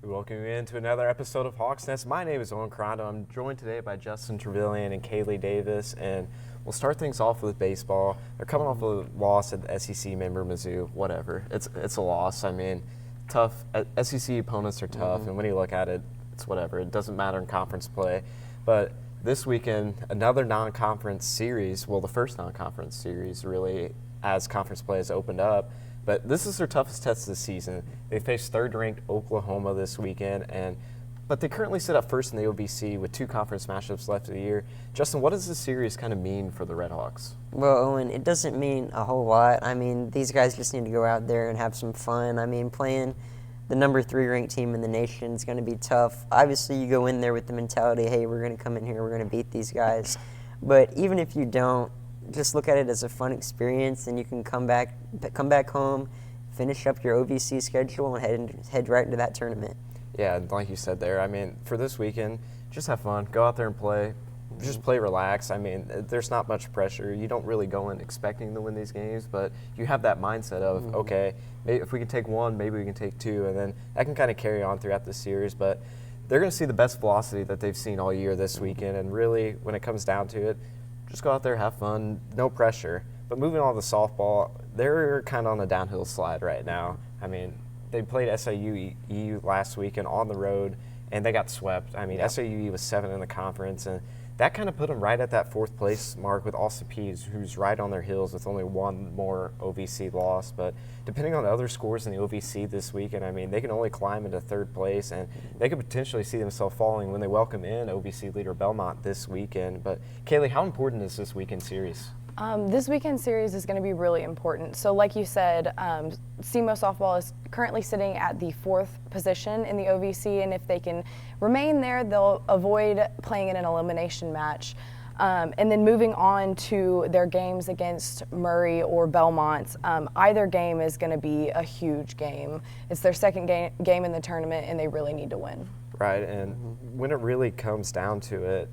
We welcome you into another episode of Hawks Nest. My name is Owen Corrado. I'm joined today by Justin Trevelyan and Kaylee Davis, and we'll start things off with baseball. They're coming off a loss at the SEC member Mizzou. Whatever, it's a loss. I mean, tough. SEC opponents are tough, and when you look at it, it's whatever. It doesn't matter in conference play, but this weekend, another non-conference series. Well, the first non-conference series really, as conference play has opened up. But this is their toughest test this season. They face third-ranked Oklahoma this weekend, but they currently sit up first in the OVC with two conference matchups left of the year. Justin, what does this series kind of mean for the Redhawks? Well, Owen, it doesn't mean a whole lot. I mean, these guys just need to go out there and have some fun. I mean, playing the number 3 ranked team in the nation is going to be tough. Obviously, you go in there with the mentality, hey, we're going to come in here, we're going to beat these guys. But even if you don't, just look at it as a fun experience, and you can come back home, finish up your OVC schedule, and head right into that tournament. Yeah, like you said there, I mean, for this weekend, just have fun. Go out there and play. Just play relax. I mean, there's not much pressure. You don't really go in expecting to win these games, but you have that mindset of, okay, maybe if we can take one, maybe we can take two, and then that can kind of carry on throughout the series. But they're going to see the best velocity that they've seen all year this weekend, and really, when it comes down to it, just go out there, have fun, no pressure. But moving on to softball, they're kind of on a downhill slide right now. I mean, they played SIU last weekend on the road, and they got swept. I mean, SIU was 7 in the conference, and that kind of put them right at that 4th place mark with Austin Peay, who's right on their heels with only one more OVC loss. But depending on the other scores in the OVC this weekend, I mean, they can only climb into 3rd place, and they could potentially see themselves falling when they welcome in OVC leader Belmont this weekend. But Kaylee, how important is this weekend series? This weekend series is going to be really important. So like you said, SEMO softball is currently sitting at the 4th position in the OVC, and if they can remain there, they'll avoid playing in an elimination match. And then moving on to their games against Murray or Belmont, either game is going to be a huge game. It's their second game in the tournament, and they really need to win. Right, and when it really comes down to it,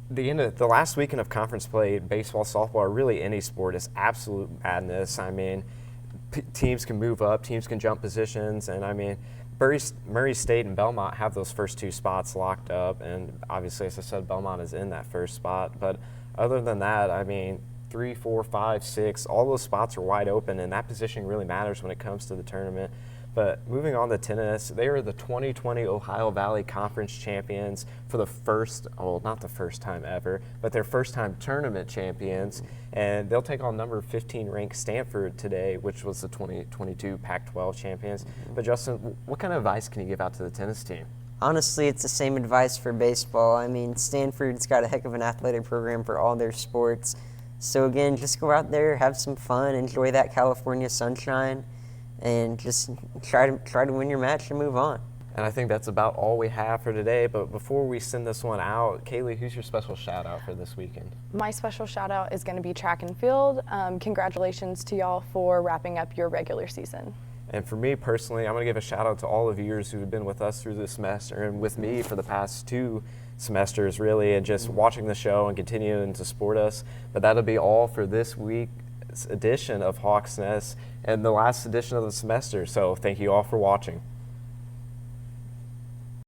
the last weekend of conference play, baseball, softball, or really any sport, is absolute madness. I mean, teams can move up, teams can jump positions, and I mean, Murray State and Belmont have those first 2 spots locked up, and obviously, as I said, Belmont is in that first spot. But other than that, I mean, 3, 4, 5, 6, all those spots are wide open, and that position really matters when it comes to the tournament. But moving on to tennis, they are the 2020 Ohio Valley Conference champions for the first, well, not the first time ever, but their first time tournament champions. And they'll take on number 15 ranked Stanford today, which was the 2022 Pac-12 champions. But Justin, what kind of advice can you give out to the tennis team? Honestly, it's the same advice for baseball. I mean, Stanford's got a heck of an athletic program for all their sports. So again, just go out there, have some fun, enjoy that California sunshine, and just try to win your match and move on. And I think that's about all we have for today. But before we send this one out, Kaylee, who's your special shout-out for this weekend? My special shout-out is going to be track and field. Congratulations to y'all for wrapping up your regular season. And for me personally, I'm going to give a shout-out to all of you who have been with us through this semester and with me for the past 2 semesters, really, and just watching the show and continuing to support us. But that'll be all for this week's edition of Hawks Nest and the last edition of the semester. So thank you all for watching.